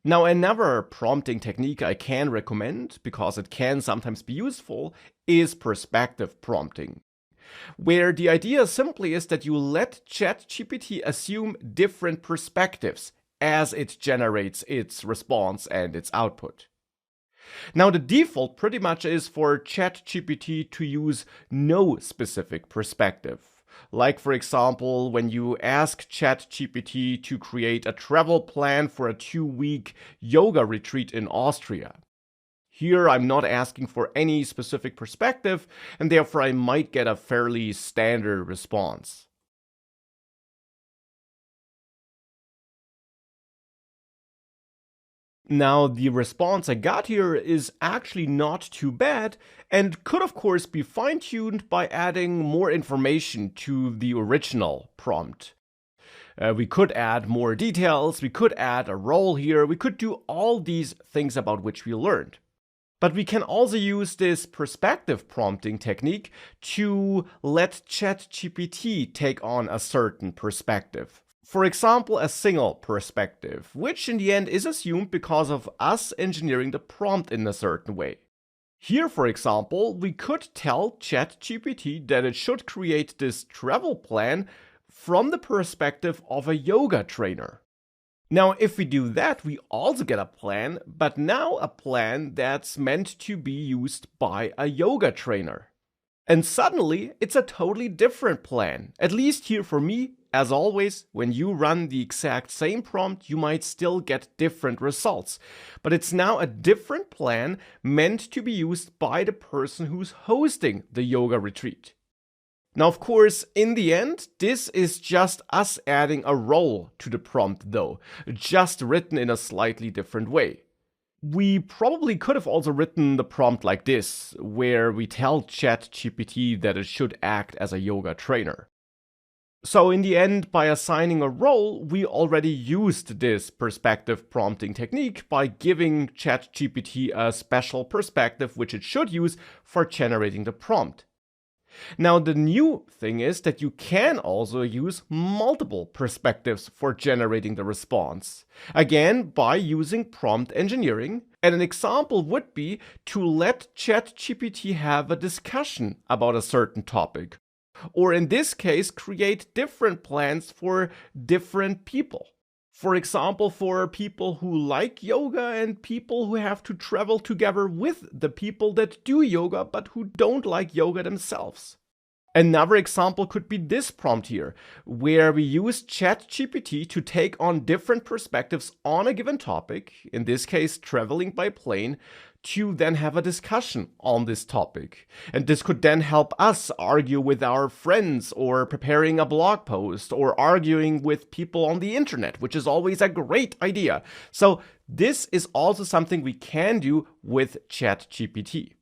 Now, another prompting technique I can recommend, because it can sometimes be useful, is perspective prompting, where the idea simply is that you let ChatGPT assume different perspectives as it generates its response and its output. Now, the default pretty much is for ChatGPT to use no specific perspective. Like, for example, when you ask ChatGPT to create a travel plan for a 2-week yoga retreat in Austria. Here, I'm not asking for any specific perspective, and therefore I might get a fairly standard response. Now, the response I got here is actually not too bad, and could of course be fine-tuned by adding more information to the original prompt. We could add more details, we could add a role here, we could do all these things about which we learned. But we can also use this perspective prompting technique to let ChatGPT take on a certain perspective. For example, a single perspective, which in the end is assumed because of us engineering the prompt in a certain way. Here, for example, we could tell ChatGPT that it should create this travel plan from the perspective of a yoga trainer. Now, if we do that, we also get a plan, but now a plan that's meant to be used by a yoga trainer. And suddenly, it's a totally different plan. At least here for me, as always, when you run the exact same prompt, you might still get different results. But it's now a different plan meant to be used by the person who's hosting the yoga retreat. Now, of course, in the end, this is just us adding a role to the prompt though, just written in a slightly different way. We probably could have also written the prompt like this, where we tell ChatGPT that it should act as a yoga trainer. So in the end, by assigning a role, we already used this perspective prompting technique by giving ChatGPT a special perspective which it should use for generating the prompt. Now, the new thing is that you can also use multiple perspectives for generating the response. Again, by using prompt engineering. And an example would be to let ChatGPT have a discussion about a certain topic. Or in this case, create different plans for different people. For example, for people who like yoga and people who have to travel together with the people that do yoga but who don't like yoga themselves. Another example could be this prompt here, where we use ChatGPT to take on different perspectives on a given topic, in this case traveling by plane, to then have a discussion on this topic. And this could then help us argue with our friends, or preparing a blog post, or arguing with people on the internet, which is always a great idea. So this is also something we can do with ChatGPT.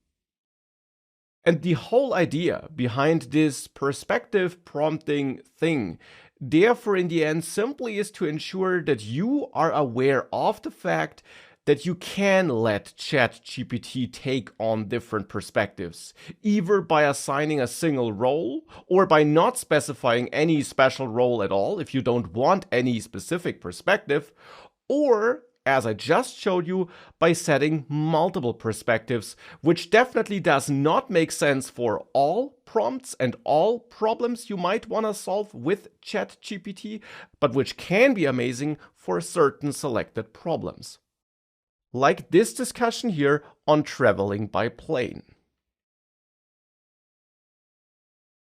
And the whole idea behind this perspective prompting thing, therefore in the end, simply is to ensure that you are aware of the fact that you can let ChatGPT take on different perspectives, either by assigning a single role or by not specifying any special role at all if you don't want any specific perspective, or, as I just showed you, by setting multiple perspectives, which definitely does not make sense for all prompts and all problems you might want to solve with ChatGPT, but which can be amazing for certain selected problems. Like this discussion here on traveling by plane.